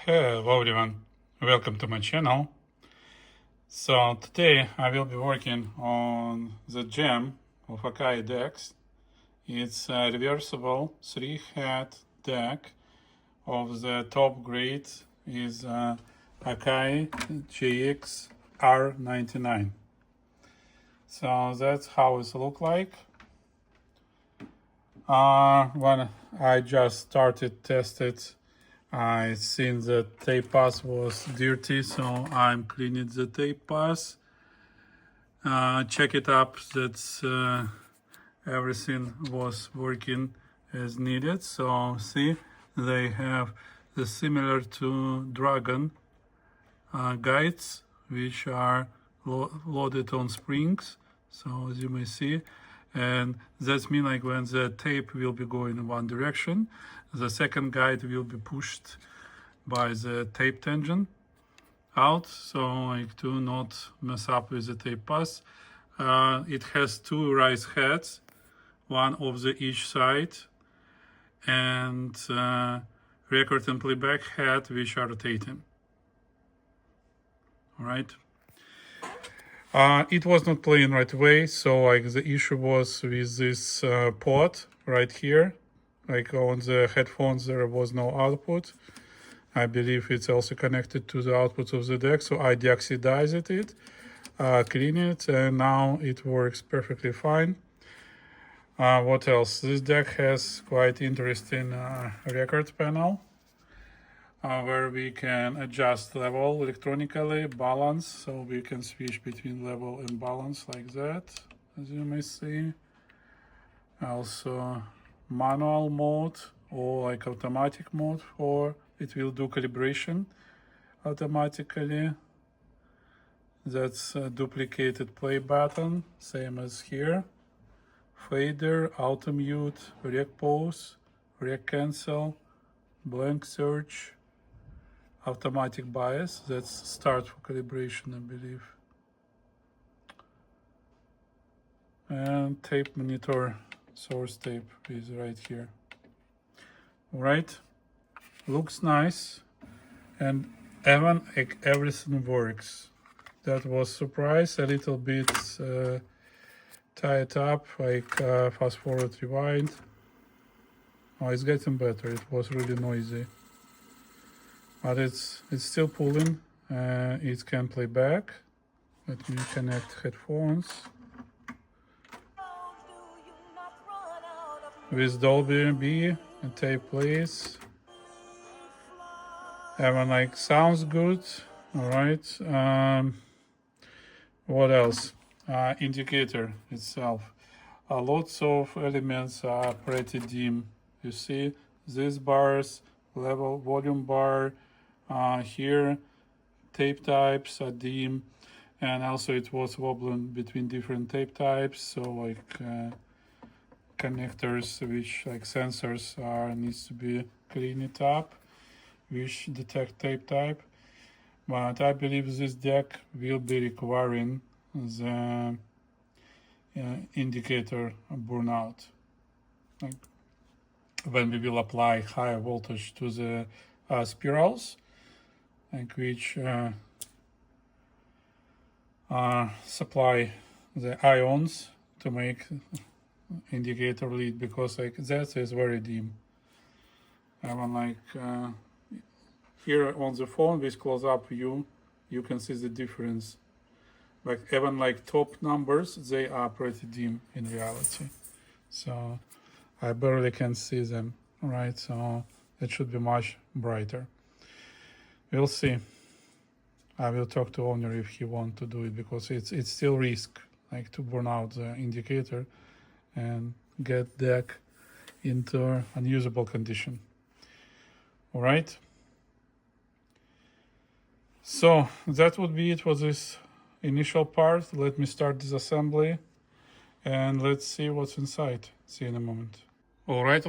Hello everyone, welcome to my channel. So today I will be working on the gem of Akai DX. It's a reversible 3-head deck of the top grade is Akai GX-R99. So that's how it looks like. When I just started tested, I seen the tape pass was dirty, so I'm cleaning the tape pass. Check it up that everything was working as needed. So see, they have the similar to Dragon guides, which are loaded on springs. So as you may see, and that's mean like when the tape will be going in one direction, the second guide will be pushed by the tape tension out, so like to not mess up with the tape pass. It has two rise heads, one of the each side, and record and playback head which are rotating. All right. It was not playing right away, so like the issue was with this port right here. Like on the headphones there was no output. I believe it's also connected to the output of the deck, so I deoxidized it, clean it, and now it works perfectly fine. What else? This deck has quite interesting record panel, where we can adjust level electronically, balance, so we can switch between level and balance like that, as you may see. Also manual mode or like automatic mode, for it will do calibration automatically. That's a duplicated play button, same as here. Fader, auto mute, rec pause, rec cancel, blank search, automatic bias. That's start for calibration, I believe. And tape monitor, source tape is right here. All right, looks nice, and even like everything works. That was surprise, a little bit tied up, like fast forward, rewind. Oh, it's getting better. It was really noisy, but it's still pulling. It can play back. Let me connect headphones with Dolby B and tape plays. Even like sounds good. All right. What else? Indicator itself. Lots of elements are pretty dim. You see these bars, level, volume bar. Here, tape types are dim, and also it was wobbling between different tape types. So like connectors, which like sensors needs to be cleaned up, which detect tape type. But I believe this deck will be requiring the indicator burnout. Like when we will apply higher voltage to the spirals, like which supply the ions to make indicator lead, because like that is very dim. Even like here on the phone with close up view, you can see the difference. Like even like top numbers, they are pretty dim in reality. So I barely can see them, right? So it should be much brighter. We'll see. I will talk to owner if he want to do it, because it's still risk like to burn out the indicator and get deck into unusable condition. All right. So that would be it for this initial part. Let me start disassembly and let's see what's inside. See you in a moment. All right.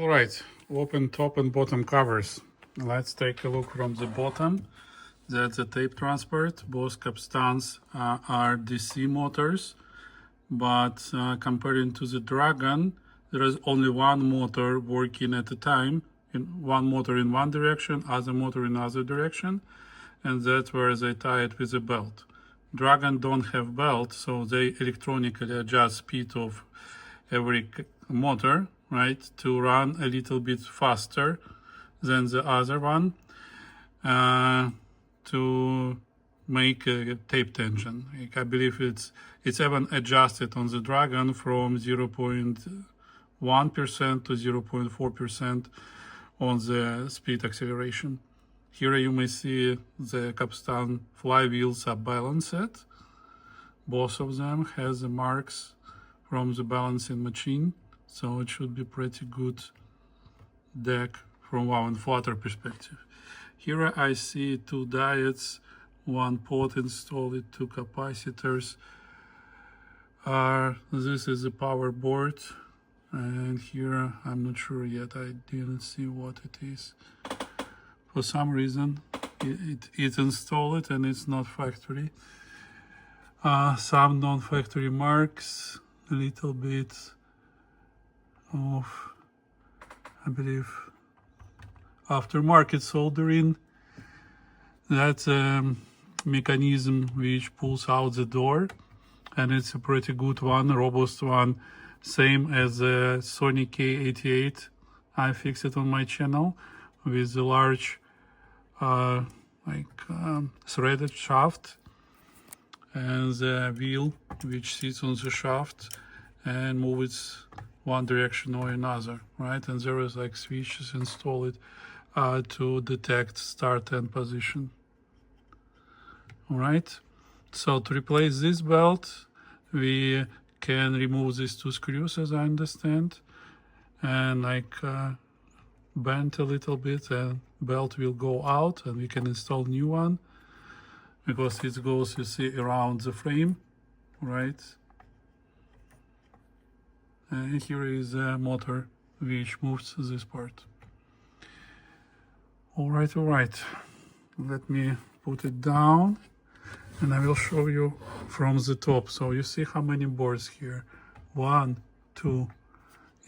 Open top and bottom covers. Let's take a look from the bottom. That's a tape transport. Both capstans are DC motors, but comparing to the Dragon, there is only one motor working at a time, one motor in one direction, other motor in other direction, and that's where they tie it with a belt. Dragon don't have belt, so they electronically adjust speed of every motor, right, to run a little bit faster than the other one, to make a tape tension. I believe it's even adjusted on the Dragon from 0.1% to 0.4% on the speed acceleration. Here you may see the capstan flywheels are balanced. Both of them has the marks from the balancing machine, so it should be pretty good deck from wound flutter perspective. Here I see two diodes, one pot installed, two capacitors. This is the power board, and here I'm not sure yet, I didn't see what it is. For some reason it's installed and it's not factory. Some non-factory marks, a little bit of, I believe, aftermarket soldering. That's a mechanism which pulls out the door, and it's a pretty good one, robust one, same as the Sony K88. I fixed it on my channel with the large threaded shaft and the wheel which sits on the shaft and moves one direction or another, right? And there is like switches installed to detect start and position. All right, so to replace this belt, we can remove these two screws, as I understand, and like bend a little bit, and belt will go out, and we can install new one, because it goes, you see, around the frame, right? And here is a motor which moves this part. All right, let me put it down and I will show you from the top. So you see how many boards here, 1, 2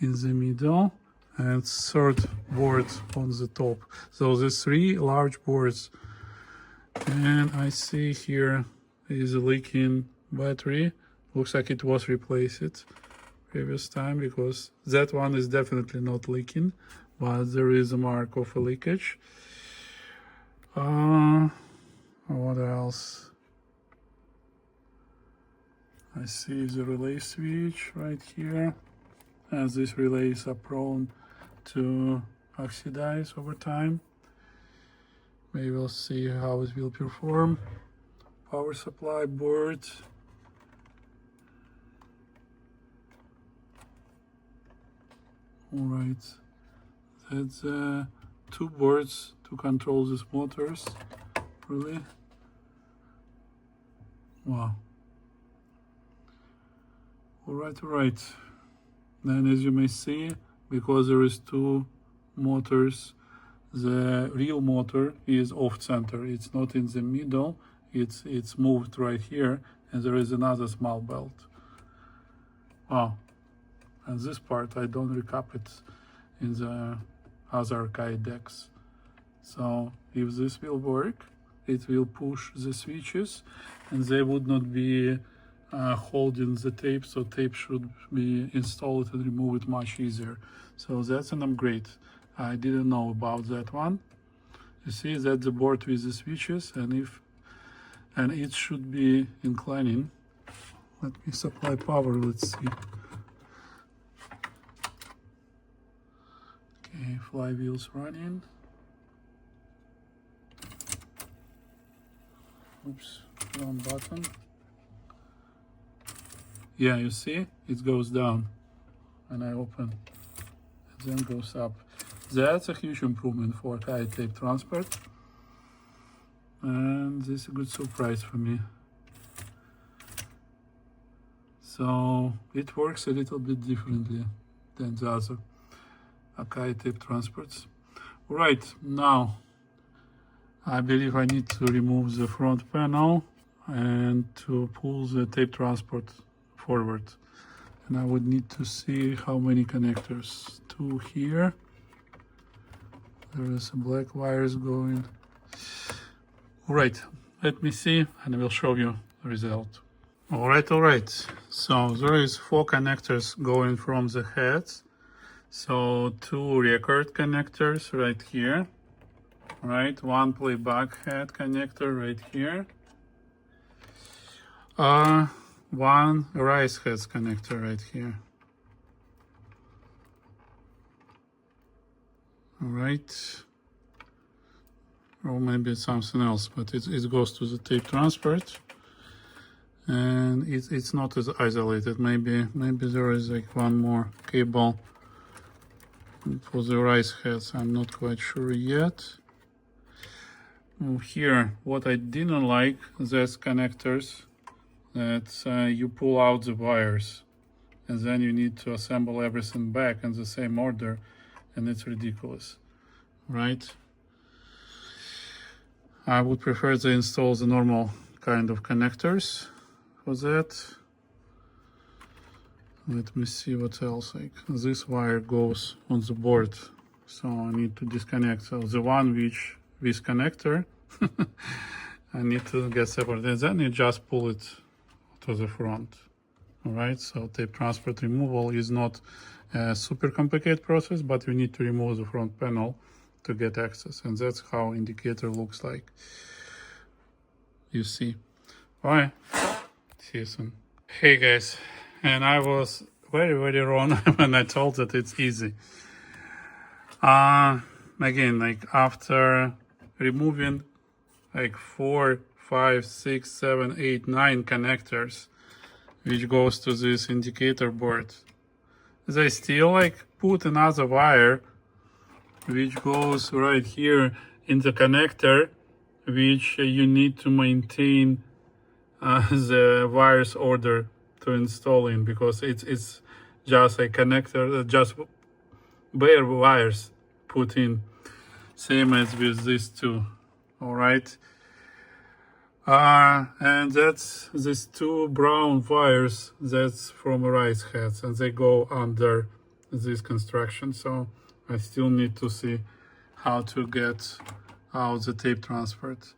in the middle, and third board on the top. So the 3 large boards. And I see here is a leaking battery. Looks like it was replaced previous time, because that one is definitely not leaking, but there is a mark of a leakage. What else? I see the relay switch right here, as these relays are prone to oxidize over time. We will see how it will perform. Power supply board. All right, that's 2 boards to control these motors. Really? Wow. All right. Then, as you may see, because there is 2 motors, the real motor is off center. It's not in the middle. It's moved right here, and there is another small belt. Wow. And this part I don't recap it in the other Akai decks. So if this will work, it will push the switches, and they would not be holding the tape, so tape should be installed and removed much easier. So that's an upgrade. I didn't know about that one. You see, that's the board with the switches, and it should be inclining. Let me supply power, let's see. Okay, flywheels running. Oops, wrong button. Yeah, you see, it goes down, and I open, it then goes up. That's a huge improvement for Akai tape transport, and this is a good surprise for me. So it works a little bit differently than the other Akai tape transports. Right, now I believe I need to remove the front panel and to pull the tape transport forward. And I would need to see how many connectors. 2 here, There is black wires going. All right, let me see and I will show you the result. All right. So there is 4 connectors going from the heads. So 2 record connectors right here, right? 1 playback head connector right here. 1 rise heads connector right here. All right. Or maybe it's something else, but it goes to the tape transport. And it's not as isolated. Maybe there is like 1 more cable for the rise heads. I'm not quite sure yet. Here, what I didn't like, these connectors that you pull out the wires and then you need to assemble everything back in the same order, and it's ridiculous, right? I would prefer to install the normal kind of connectors for that. Let me see what else. Like this wire goes on the board, so I need to disconnect. So the one which this connector I need to get separated, and then you just pull it to the front. All right, so tape transport removal is not a super complicated process, but you need to remove the front panel to get access, and that's how indicator looks like. You see. All right, see you soon. Hey guys, and I was very wrong when I told that it's easy. Again, like after removing like 4, 5, 6, 7, 8, 9 connectors which goes to this indicator board, they still like put another wire which goes right here in the connector, which you need to maintain the wires order to install in, because it's just a connector, just bare wires put in, same as with these 2. All right, and that's these 2 brown wires, that's from rise heads, and they go under this construction. So I still need to see how to get out the tape transport.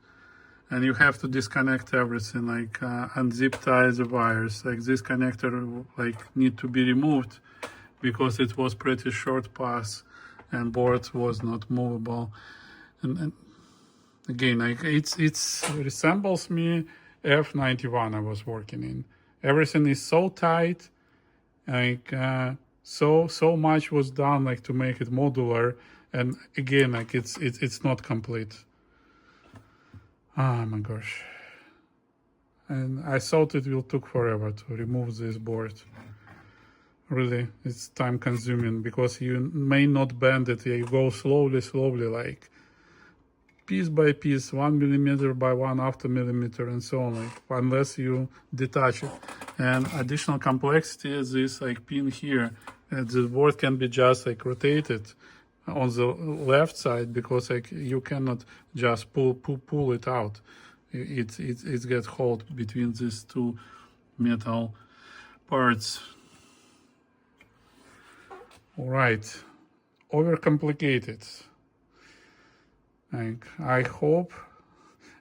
And you have to disconnect everything, like unzip tie the wires. Like this connector like need to be removed because it was pretty short pass and board was not movable. And again, like it resembles me F91 I was working in. Everything is so tight, like so much was done like to make it modular, and again, like it's not complete. Oh my gosh. And I thought it will take forever to remove this board. Really, it's time consuming because you may not bend it. You go slowly, like piece by piece, 1 millimeter by 1/2 millimeter, and so on, like, unless you detach it. And additional complexity is this like pin here. The board can be just like rotated on the left side because like you cannot just pull it out. It gets hold between these 2 metal parts. All right, overcomplicated. Like, I hope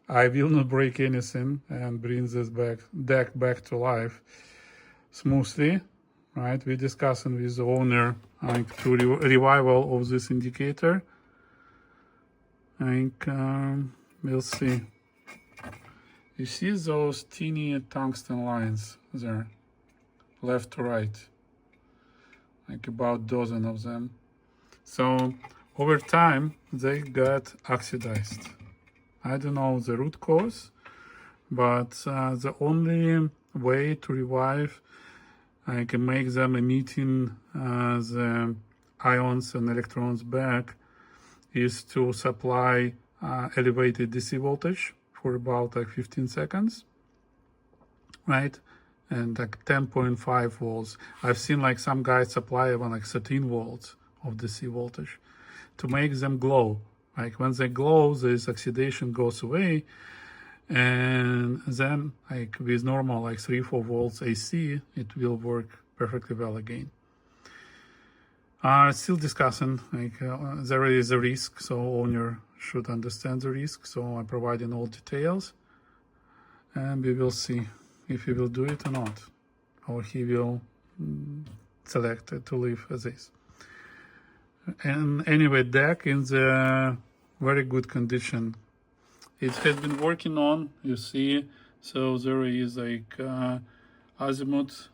I will not break anything and bring this deck back to life smoothly. Right, we're discussing with the owner like to revival of this indicator. Like we'll see. You see those teeny tungsten lines there, left to right, like about a dozen of them. So over time they got oxidized. I don't know the root cause, but the only way to revive, I can make them emitting the ions and electrons back, is to supply elevated DC voltage for about like 15 seconds, right? And like 10.5 volts. I've seen like some guys supply even like 13 volts of DC voltage to make them glow. Like when they glow, this oxidation goes away, and then like with normal like 3-4 volts AC, it will work perfectly well again. Still discussing, like there is a risk, so owner should understand the risk, so I'm providing all details, and we will see if he will do it or not, or he will select to leave as is. And anyway, deck in the very good condition. It has been working on, you see, so there is like azimuth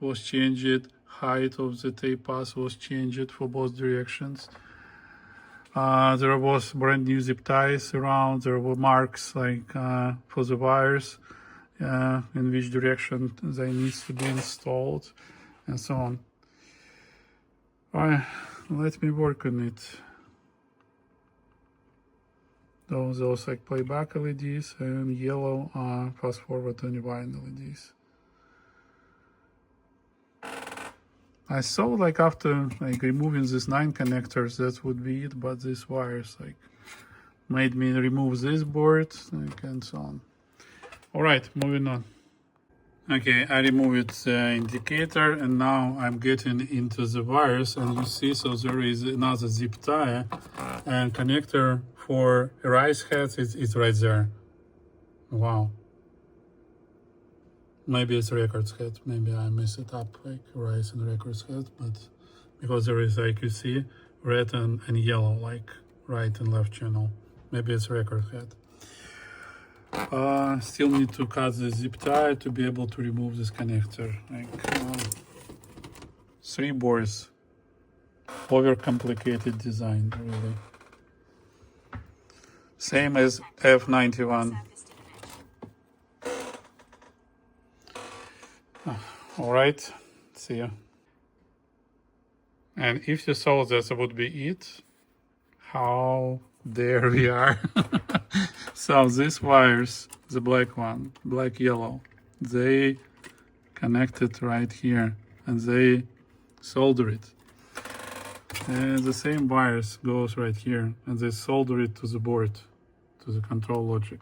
was changed, height of the tape pass was changed for both directions. There was brand new zip ties around, there were marks like for the wires, in which direction they need to be installed, and so on. Alright, let me work on it. Those like playback LEDs, and yellow are fast forward and rewind LEDs. I saw like after like removing these 9 connectors that would be it, but these wires like made me remove this board like, and so on. All right, moving on. Okay, I removed the indicator and now I'm getting into the wires, and you see, so there is another zip tie and connector for rise head is right there. Wow. Maybe it's records head, maybe I mess it up like rise and records head, but because there is, like you see, red and yellow, like right and left channel. Maybe it's record head. Still need to cut the zip tie to be able to remove this connector. Like 3 boards. Overcomplicated design, really. Same as F91. All right, see ya. And if you thought that would be it, how dare we are. So these wires, the black one, black yellow, they connected right here and they solder it. And the same wires goes right here and they solder it to the board, to the control logic.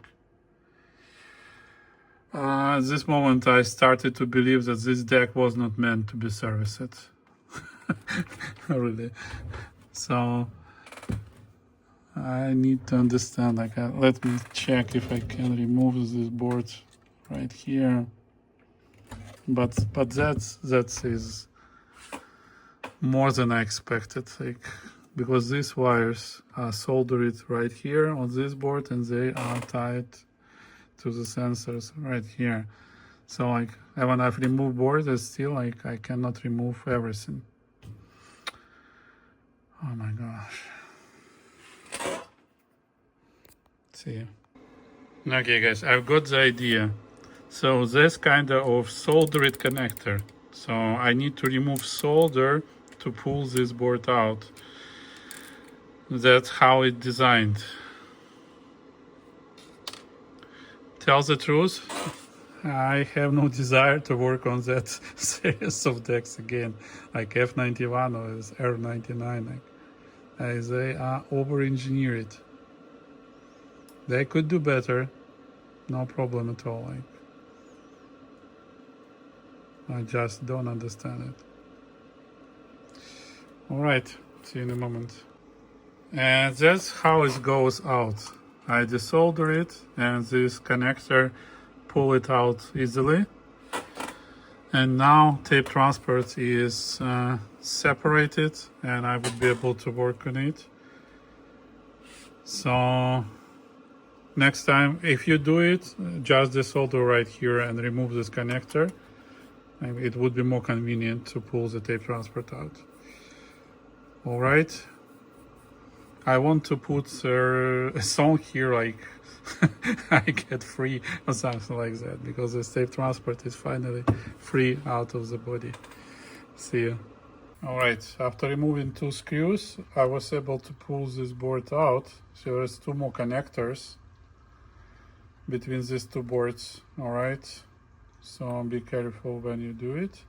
At this moment I started to believe that this deck was not meant to be serviced. Really. So I need to understand, like, let me check if I can remove this board right here. But that is more than I expected, like, because these wires are soldered right here on this board and they are tied to the sensors right here. So like when I've removed board, it's still like I cannot remove everything. Oh my gosh. See. Okay guys, I've got the idea. So this kind of soldered connector. So I need to remove solder to pull this board out. That's how it's designed. Tell the truth, I have no desire to work on that series of decks again, like F91 or R99. Like, they are over-engineered. They could do better, no problem at all. Like, I just don't understand it. All right, see you in a moment. And that's how it goes out. I desolder it and this connector pull it out easily. And now tape transport is separated and I would be able to work on it. So next time, if you do it, just desolder right here and remove this connector. It would be more convenient to pull the tape transport out. All right. I want to put a song here like I get free or something like that, because the tape transport is finally free out of the body. See you. All right, after removing 2 screws, I was able to pull this board out. So there's 2 more connectors between these 2 boards. All right, so be careful when you do it.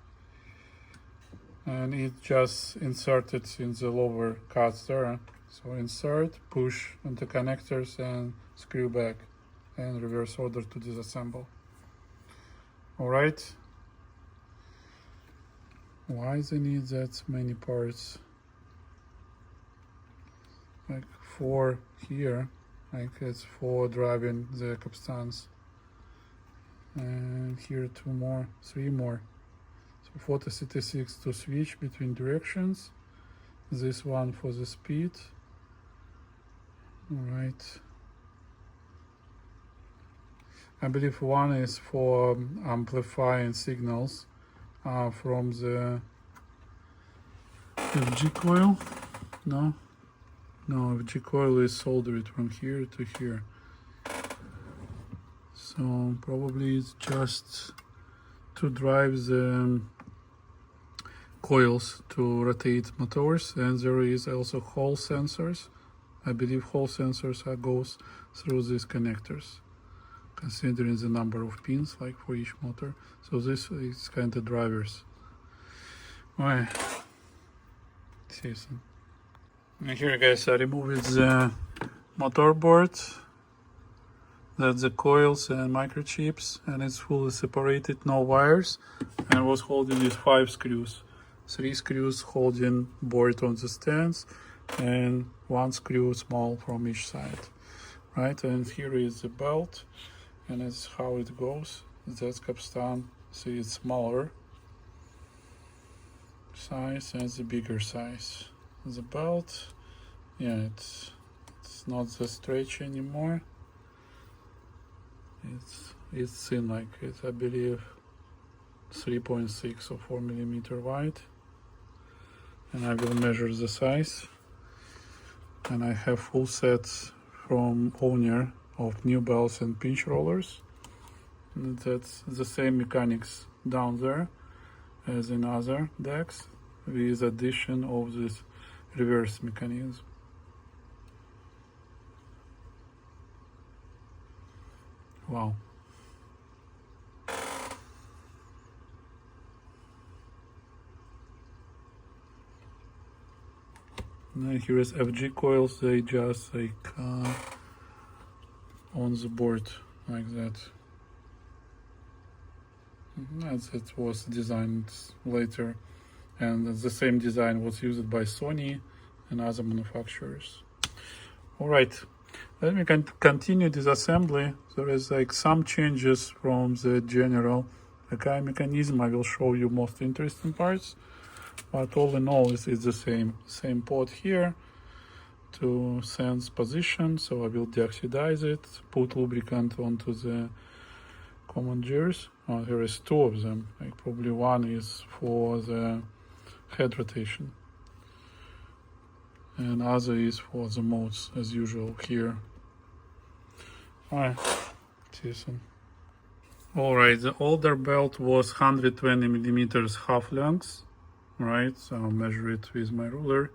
And it just inserted in the lower cuts there. So insert, push into connectors and screw back and reverse order to disassemble. All right. Why they need that many parts? like 4 here, like it's for driving the capstans, and here 2 more, 3 more. So 4066 to switch between directions, this one for the speed. All right, I believe one is for amplifying signals from the FG coil. No, FG coil is soldered from here to here. So probably it's just to drive the coils to rotate motors, and there is also Hall sensors. I believe Hall sensors goes through these connectors, considering the number of pins like for each motor. So this is kind of drivers. Alright, see some. And here guys, I removed the motor board. That's the coils and microchips, and it's fully separated, no wires, and was holding these 5 screws. 3 screws holding board on the stands, and 1 screw small from each side. Right, and here is the belt, and it's how it goes. That's capstan. See, it's smaller size and the bigger size. The belt, yeah, it's not so stretchy anymore. It's thin like it, I believe 3.6 or 4 millimeter wide, and I will measure the size. And I have full sets from owner of new belts and pinch rollers, and that's the same mechanics down there as in other decks, with addition of this reverse mechanism. Wow. Now here is FG coils, they just like on the board like that. As it was designed later, and the same design was used by Sony and other manufacturers. Alright, let me continue disassembly. There is like some changes from the general Akai mechanism. I will show you most interesting parts, but all in all it's the same port here to sense position. So I will deoxidize it, put lubricant onto the common gears. There is 2 of them, like probably one is for the head rotation and other is for the modes as usual here. Alright, see you soon. Alright, the older belt was 120 millimeters half length. Right, so I'll measure it with my ruler.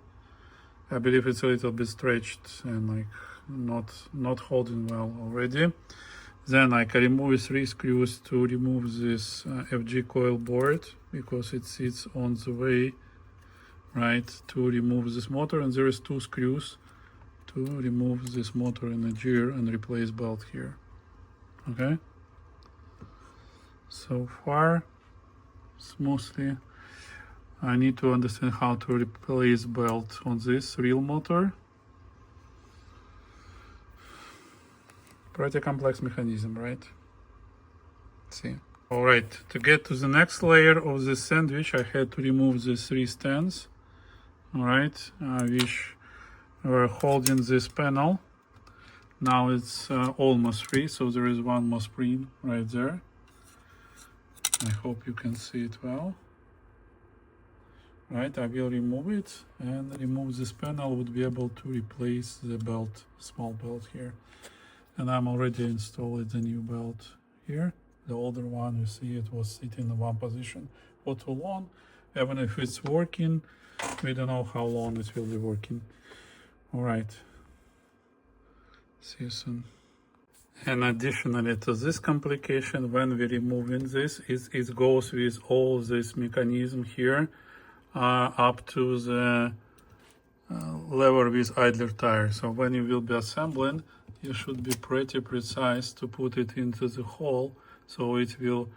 I believe it's a little bit stretched and like not holding well already. Then I can remove 3 screws to remove this FG coil board, because it sits on the way, right, to remove this motor. And there is 2 screws to remove this motor in the gear and replace belt here. Okay, so far smoothly. I need to understand how to replace belt on this real motor. Pretty complex mechanism, right? Let's see. Alright, to get to the next layer of this sandwich, I had to remove these 3 stands, alright, which were holding this panel. Now it's almost free, so there is one more spring right there. I hope you can see it well. Right, I will remove it, and remove this panel would be able to replace the belt, small belt here. And I'm already installed the new belt here. The older one, you see, it was sitting in one position for too long. Even if it's working, we don't know how long it will be working. All right, see you soon. And additionally to this complication, when we're removing this, it goes with all this mechanism here up to the lever with idler tire. So when you will be assembling, you should be pretty precise to put it into the hole so it will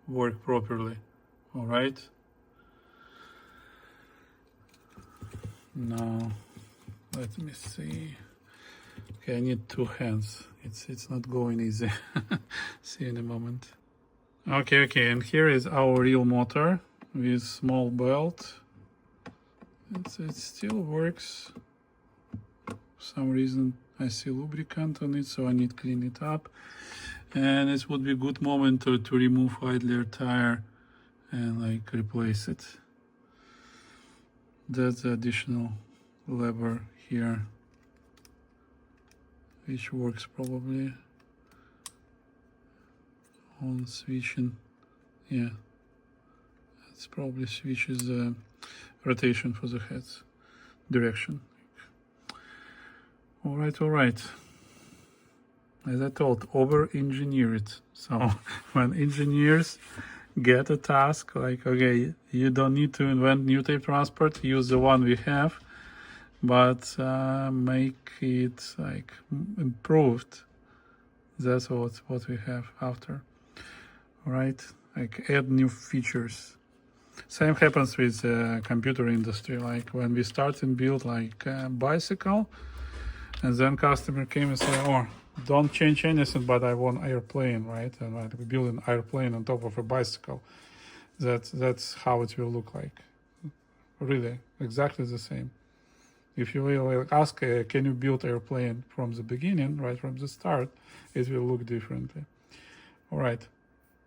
work properly. All right. Now Let me see. Okay, I need two hands. It's not going easy. See you in a moment. Okay, and here is our real motor with small belt. It still works. For some reason I see lubricant on it, so I need to clean it up. And it would be a good moment to remove idler tire and like replace it. That's the additional lever here, which works probably on switching. Yeah, it's probably switches the rotation for the heads direction. All right. As I told, over-engineer it. So when engineers get a task like, okay, you don't need to invent new tape transport, use the one we have, but make it like improved. That's what we have after. All right, like add new features. Same happens with the computer industry. Like when we start and build like a bicycle, and then customer came and said, oh, don't change anything, but I want airplane, right? And we build an airplane on top of a bicycle. That's how it will look like. Really, exactly the same. If you will ask, can you build airplane from the beginning, right from the start, it will look differently. All right,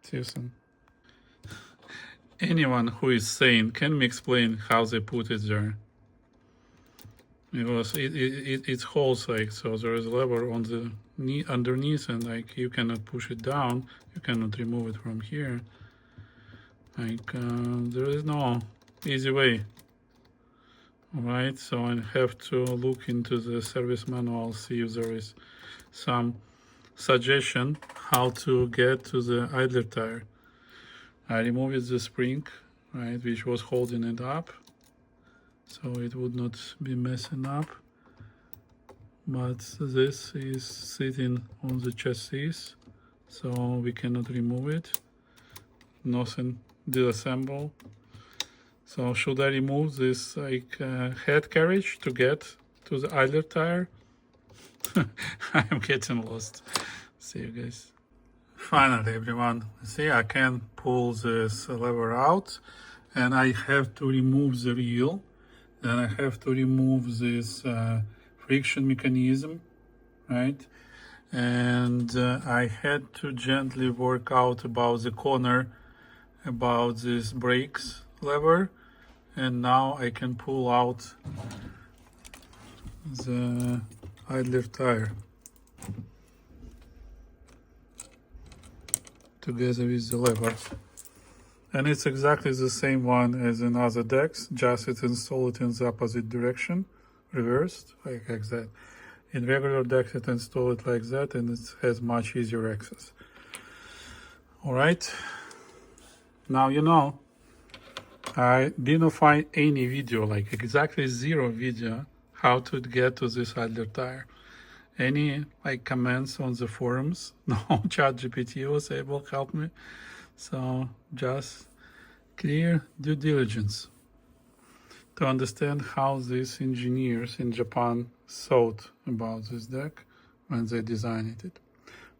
see you soon. Anyone who is sane, can me explain how they put it there? Because it holds like, so there is a lever on the knee underneath, and like you cannot push it down, you cannot remove it from here. Like there is no easy way. All right, so I have to look into the service manual, see if there is some suggestion how to get to the idler tire. I removed the spring, right, which was holding it up, so it would not be messing up. But this is sitting on the chassis, so we cannot remove it. Nothing disassemble. So should I remove this like head carriage to get to the idler tire? I am getting lost. See you guys. Finally, everyone, see, I can pull this lever out, and I have to remove the reel. Then I have to remove this friction mechanism, right? And I had to gently work out about the corner, about this brakes lever, and now I can pull out the idler tire together with the lever. And it's exactly the same one as in other decks, just it's installed in the opposite direction, reversed, like that. In regular decks it installed like that, and it has much easier access. All right, now you know, I didn't find any video, like exactly zero video, how to get to this idler tire. Any like comments on the forums? No, ChatGPT was able to help me. So just clear due diligence to understand how these engineers in Japan thought about this deck when they designed it.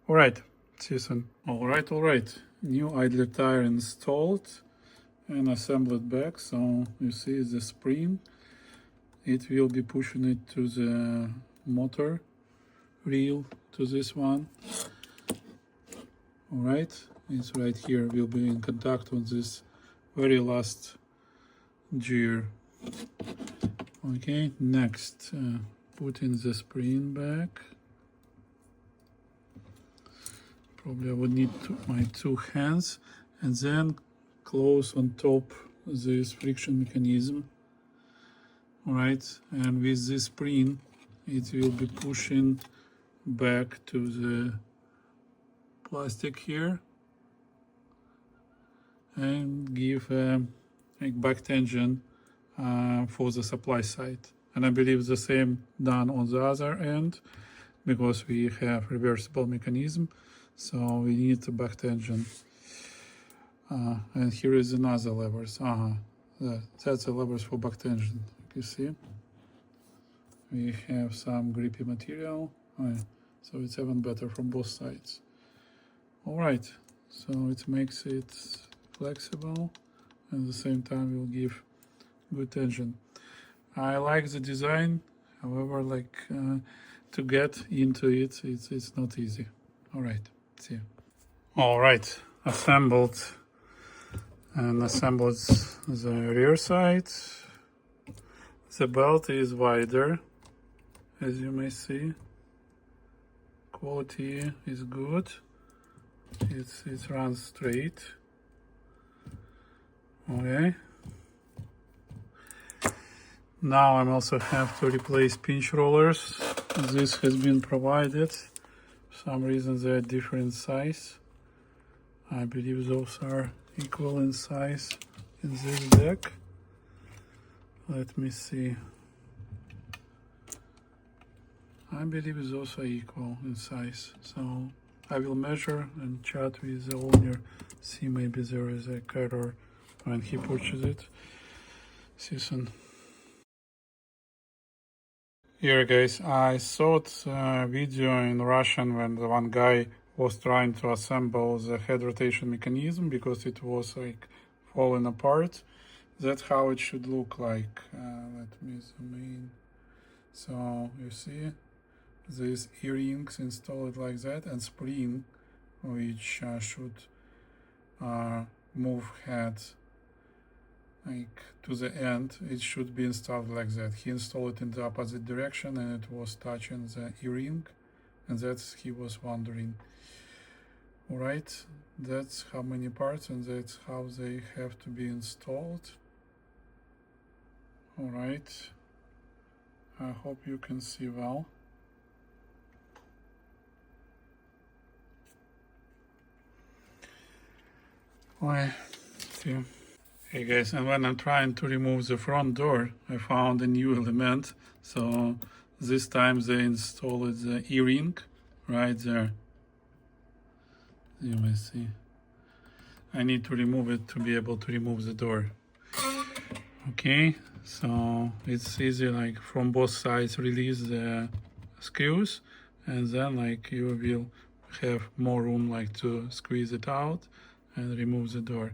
All right, see you soon. All right. New idler tire installed and assembled back. So you see the spring. It will be pushing it to the motor reel, to this one. All right, it's right here. We'll be in contact with this very last gear. Okay, next, putting the spring back. Probably I would need my two hands, and then close on top this friction mechanism. All right, and with this spring, it will be pushing back to the plastic here and give a back tension for the supply side. And I believe the same done on the other end, because we have reversible mechanism, so we need the back tension. And here is another levers. That's the levers for back tension. You see, we have some grippy material. Oh, yeah. So it's even better from both sides. All right, so it makes it flexible and at the same time will give good tension. I like the design, however, to get into it, it's not easy. All right, see you. All right, assembled the rear side. The belt is wider, as you may see. Quality is good. It runs straight. Okay. Now I also have to replace pinch rollers. This has been provided. For some reason they are different size. I believe those are equal in size in this deck. Let me see. I believe those are equal in size. So I will measure and chat with the owner. See, maybe there is a error when he purchased it. See you soon. Here guys, I saw a video in Russian when the one guy was trying to assemble the head rotation mechanism because it was like falling apart. That's how it should look like. Let me zoom in. So you see these earrings installed like that, and spring which should move head like to the end. It should be installed like that. He installed it in the opposite direction and it was touching the earring, and that's he was wondering. All right, that's how many parts and that's how they have to be installed. All right, I hope you can see well. Bye. See you. Hey guys, and when I'm trying to remove the front door, I found a new element. So this time they installed the earring right there. You may see. I need to remove it to be able to remove the door. Okay, so it's easy, like from both sides release the screws, and then like you will have more room like to squeeze it out and remove the door.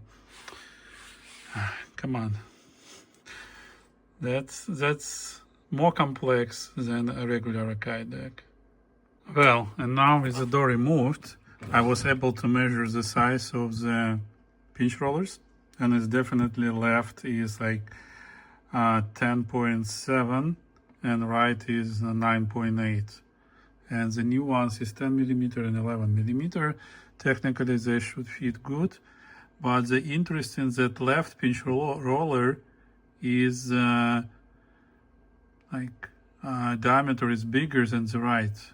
Come on, that's more complex than a regular Akai deck. Well, and now with the door removed, I was able to measure the size of the pinch rollers, and it's definitely left is like 10.7 and right is 9.8, and the new ones is 10 millimeter and 11 millimeter. Technically they should fit good, but the interesting that left pinch roller is diameter is bigger than the right.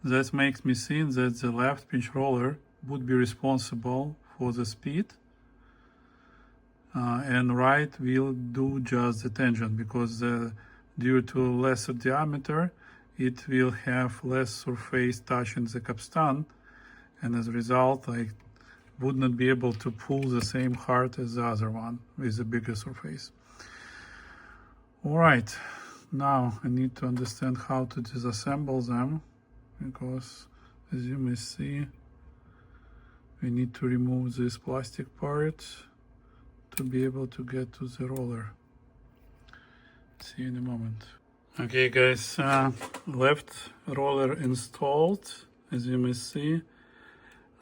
That makes me think that the left pinch roller would be responsible for the speed, and right will do just the tension, because due to lesser diameter it will have less surface touching the capstan, and as a result like would not be able to pull the same hard as the other one with a bigger surface. All right, now I need to understand how to disassemble them, because as you may see we need to remove this plastic part to be able to get to the roller. See you in a moment. Okay guys, left roller installed. As you may see,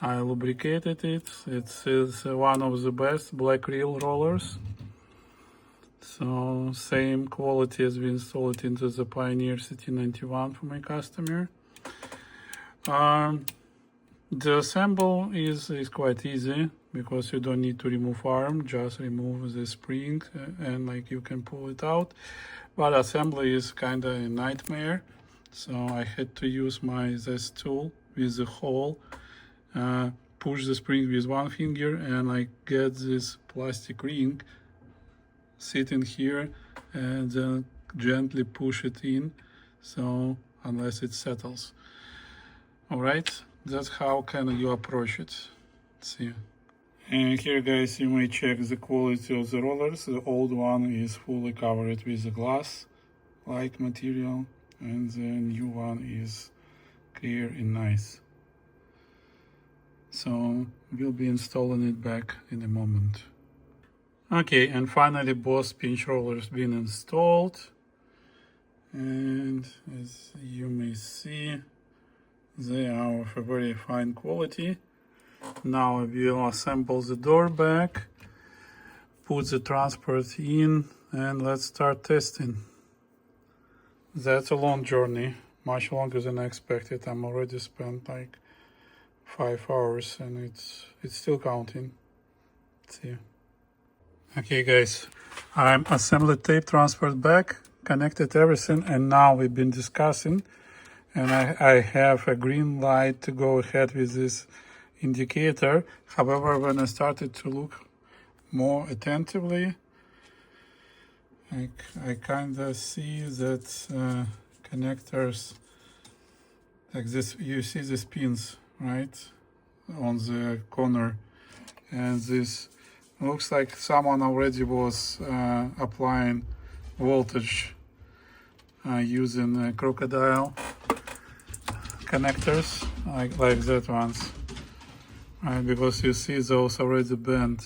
I lubricated it. It is one of the best black reel rollers. So same quality as we installed into the Pioneer CT91 for my customer. The assemble is quite easy because you don't need to remove arm, just remove the spring and like you can pull it out. But assembly is kind of a nightmare, so I had to use this tool with the hole, push the spring with one finger and I get this plastic ring sitting here and then gently push it in, so unless it settles. All right, that's how can you approach it. See you. And here, guys, you may check the quality of the rollers. The old one is fully covered with a glass-like material, and the new one is clear and nice. So we'll be installing it back in a moment. Okay, and finally both pinch rollers been installed. And as you may see, they are of a very fine quality. Now we'll assemble the door back, put the transport in, and let's start testing. That's a long journey, much longer than I expected. I'm already spent like 5 hours and it's still counting. Let's see. Okay guys, I'm assembled tape transport back, connected everything, and now we've been discussing, and I have a green light to go ahead with this indicator. However, when I started to look more attentively, I kind of see that connectors like this, you see these pins right on the corner, and this looks like someone already was applying voltage using crocodile connectors like that ones. Right, because you see those already bent.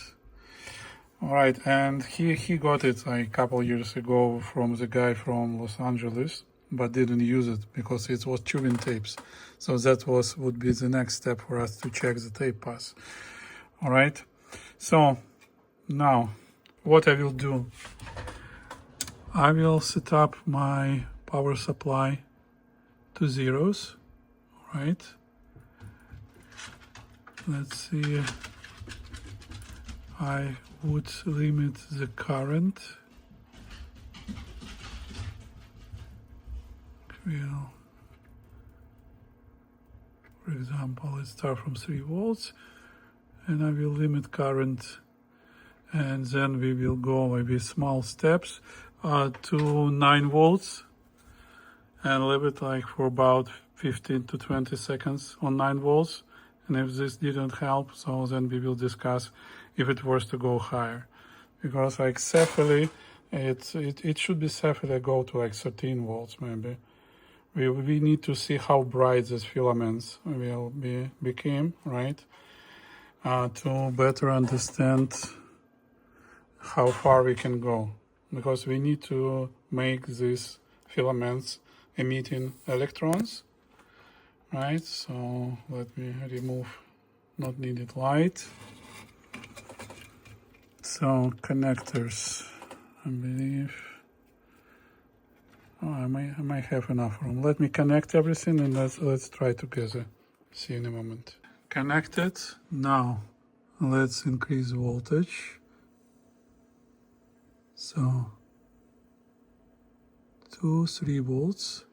All right, and he got it like a couple years ago from the guy from Los Angeles, but didn't use it because it was tubing tapes. So that would be the next step for us to check the tape pass. All right, so now what I will do, I will set up my power supply to zeros. All right. Let's see, I would limit the current. Well, for example, let's start from 3 volts, and I will limit current, and then we will go maybe small steps to 9 volts and leave it like for about 15 to 20 seconds on 9 volts. And if this didn't help, so then we will discuss if it was to go higher. Because like safely, it should be safely go to like 13 volts maybe. We need to see how bright these filaments will become, right? To better understand how far we can go. Because we need to make these filaments emitting electrons. Right, so let me remove not needed light. So connectors, I believe. Oh, I might have enough room. Let me connect everything and let's try together. See you in a moment. Connected. Now let's increase voltage. So 3 volts.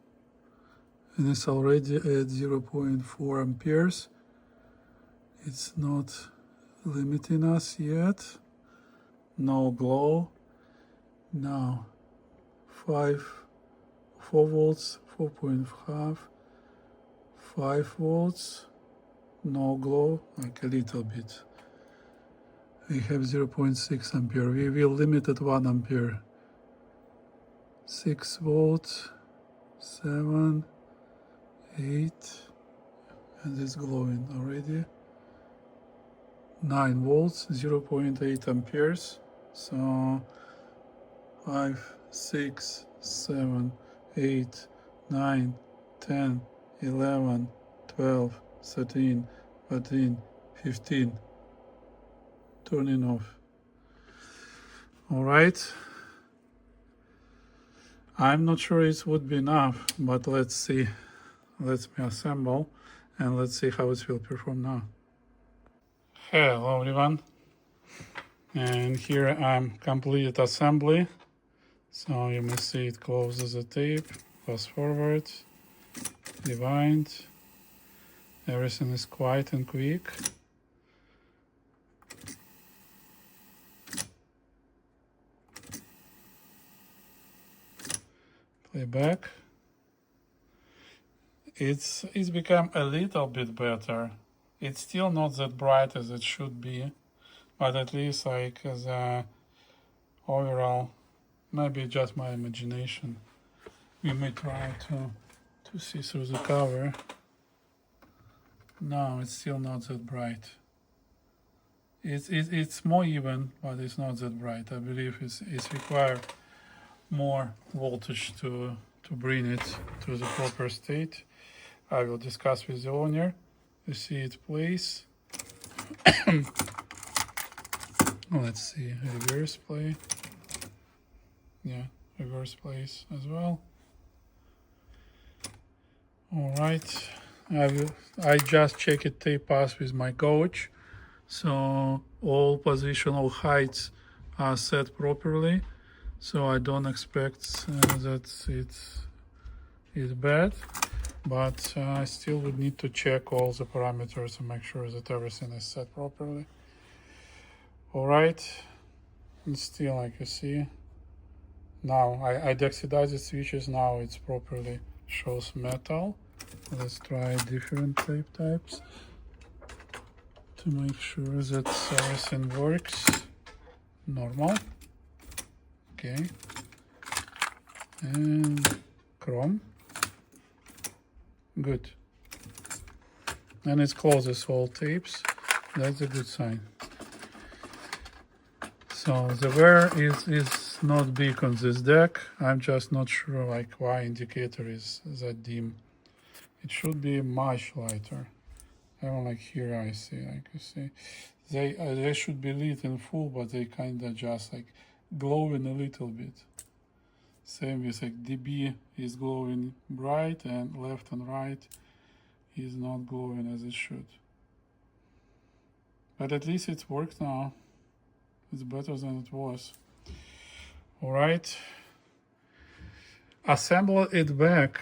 And it's already at 0.4 amperes. It's not limiting us yet. No glow. Now 4 volts, 4.5, 5 volts, no glow, like a little bit. We have 0.6 ampere. We will limit at 1 ampere. 6 volts, 7, 8, and it's glowing already. 9 volts, 0.8 amperes. So 5, 6, 7, 8, 9, 10, 11, 12, 13, 14, 15. Turning off. All right. I'm not sure it would be enough, but let's see. Let me assemble and let's see how it will perform now. Hello everyone, and here I'm completed assembly. So you may see it closes the tape, fast forward, rewind. Everything is quiet and quick. Play back. It's become a little bit better. It's still not that bright as it should be, but at least like the overall, maybe just my imagination. We may try to see through the cover. No, it's still not that bright. It's more even, but it's not that bright. I believe it's required more voltage to bring it to the proper state. I will discuss with the owner to see it plays. Let's see, reverse play. Yeah, reverse plays as well. All right, I just checked tape pass with my coach, so all positional heights are set properly. So I don't expect that it's bad, but I still would need to check all the parameters and make sure that everything is set properly. All right, and still, like you see, now I deoxidized switches. Now it's properly shows metal. Let's try different tape types to make sure that everything works normal. Okay, and chrome, good, and it closes all tapes. That's a good sign. So the wear is not big on this deck. I'm just not sure like why indicator is that dim. It should be much lighter. I don't like here. I see, like you see, they should be lit in full, but they kind of just like glowing a little bit. Same with like DB is glowing bright, and left and right is not glowing as it should. But at least it's worked now. It's better than it was. All right. Assemble it back.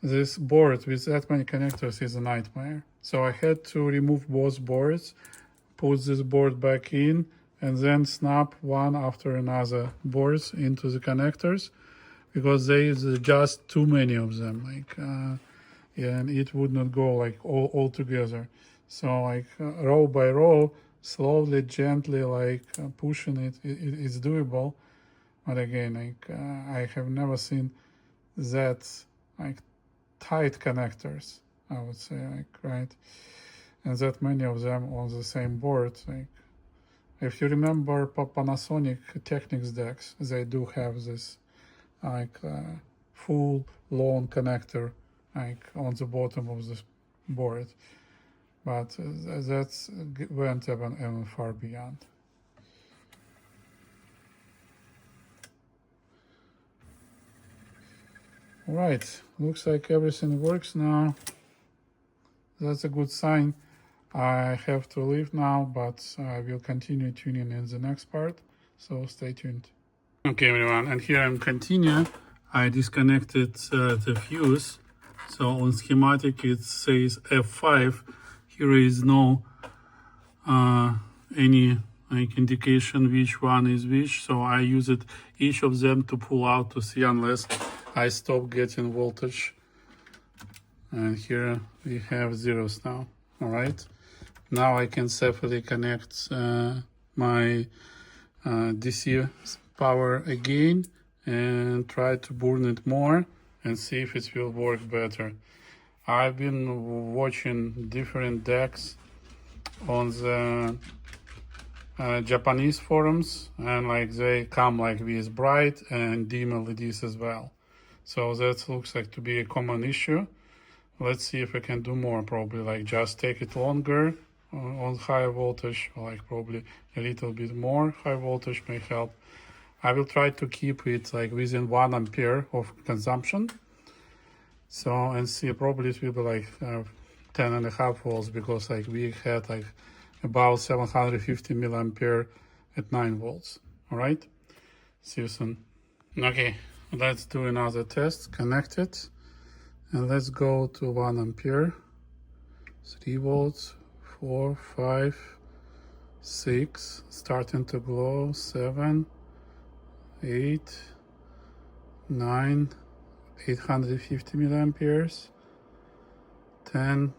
This board with that many connectors is a nightmare. So I had to remove both boards, put this board back in, and then snap one after another boards into the connectors, because there is just too many of them. Like, yeah, and it would not go like all together. So like row by row, slowly, gently, like pushing it's doable. But again, like I have never seen that like tight connectors, I would say, like, right, and that many of them on the same board. Like, if you remember Panasonic Technics decks, they do have this like full long connector like on the bottom of the board, but that's went even far beyond. All right, looks like everything works now. That's a good sign. I have to leave now, but I will continue tuning in the next part, so stay tuned. Okay, everyone, and here I'm continue. I disconnected the fuse. So on schematic it says F5. Here is no any like indication which one is which. So I use it each of them to pull out to see unless I stop getting voltage. And here we have zeros now. All right. Now I can safely connect my DC power again and try to burn it more and see if it will work better. I've been watching different decks on the Japanese forums, and like they come like with bright and dim LEDs as well. So that looks like to be a common issue. Let's see if I can do more, probably like just take it longer on higher voltage, or like probably a little bit more high voltage may help. I will try to keep it like within 1 ampere of consumption. So, and see, probably it will be like 10.5 volts, because like we had like about 750 milliampere at 9 volts. All right, see you soon. Okay, let's do another test. Connect it, and let's go to 1 ampere, 3 volts, 4, 5, 6, starting to glow, 7, 8, 9, 850 milliamperes, 10,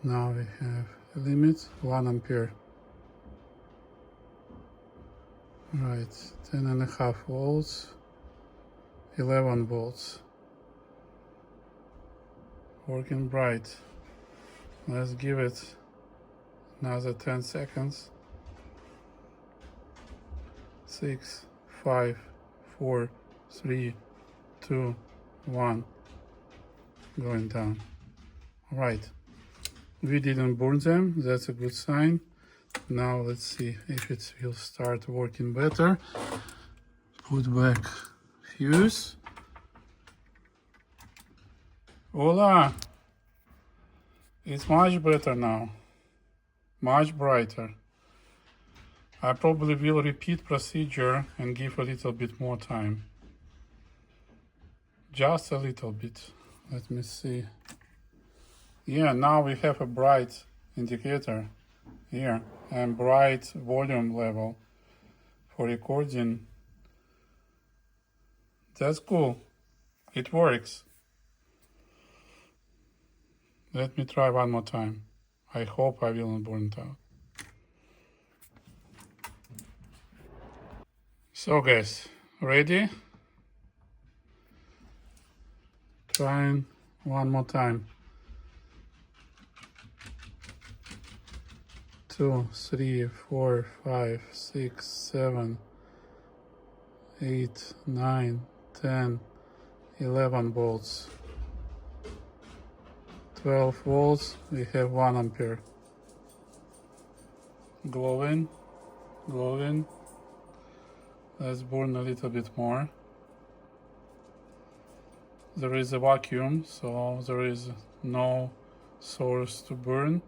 Now we have a limit 1 ampere. Right, 10.5 volts, 11 volts. Working bright. Let's give it another 10 seconds. 6, 5, 4, 3, 2, 1. Going down. Alright. We didn't burn them. That's a good sign. Now let's see if it will start working better. Put back fuse. Voila! It's much better now. Much brighter. I probably will repeat procedure and give a little bit more time. Just a little bit. Let me see. Yeah, now we have a bright indicator here and bright volume level for recording. That's cool. It works. Let me try one more time. I hope I will not burn it out. So guys, ready? Trying one more time. 2, 3, 4, 5, 6, 7, 8, 9, 10, 11 volts. 12 volts, we have 1 ampere. Glowing, glowing. Let's burn a little bit more. There is a vacuum, so there is no source to burn.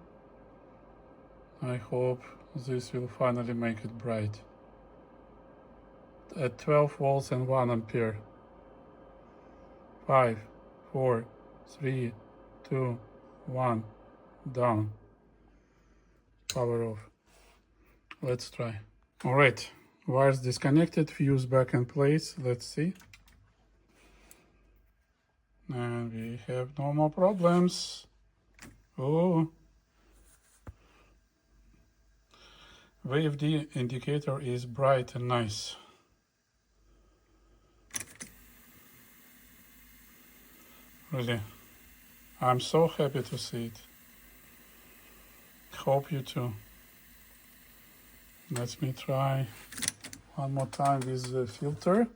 I hope this will finally make it bright. At 12 volts and 1 ampere. 5, 4, 3, 2, 1, down. Power off. Let's try. Alright, wires disconnected, fuse back in place. Let's see. And we have no more problems. Oh. VFD indicator is bright and nice. Really, I'm so happy to see it. Hope you too. Let me try one more time with the filter.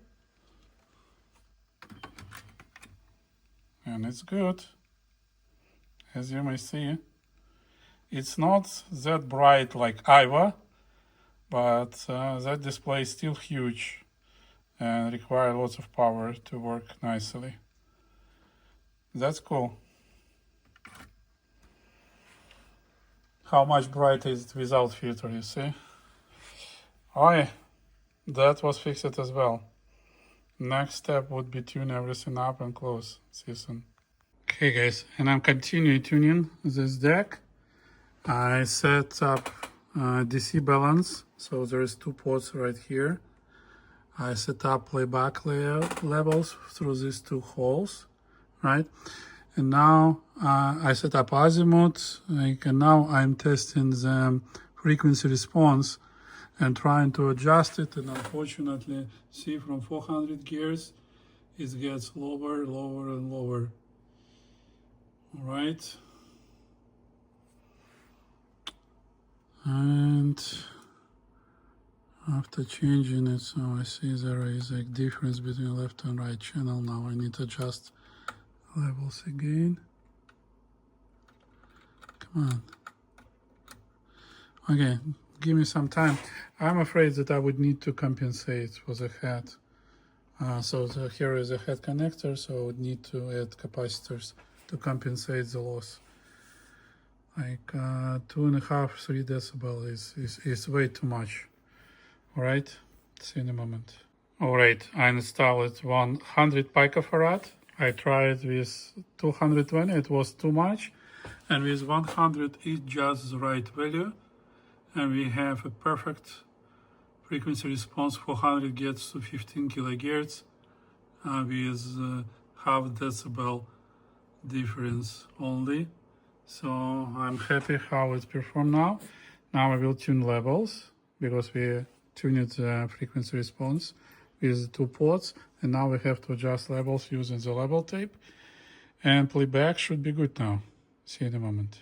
And it's good. As you may see, it's not that bright like Iva, but that display is still huge and requires lots of power to work nicely. That's cool. How much brighter is it without filter, you see? Oh yeah, that was fixed as well. Next step would be tune everything up and close. See you soon. Okay guys, and I'm continuing tuning this deck. I set up DC balance, so there is 2 ports right here. I set up playback levels through these 2 holes, right? And now I set up azimuth, and now I'm testing the frequency response and trying to adjust it, and unfortunately, see from 400 gears, it gets lower, lower, and lower. All right. And after changing it, so I see there is a difference between left and right channel. Now I need to adjust levels again. Come on. Okay, give me some time. I'm afraid that I would need to compensate for the head. Here is a head connector, so I would need to add capacitors to compensate the loss. Like 2.5, 3 decibel is way too much. All right, see you in a moment. All right, I installed 100 picofarad. I tried with 220, it was too much. And with 100, it's just the right value. And we have a perfect frequency response. 400 gets to 15 kilohertz with half decibel difference only. So I'm happy how it's performed now. Now I will tune levels because we tuned the frequency response with 2 ports, and now we have to adjust levels using the level tape. And playback should be good now. See you in a moment.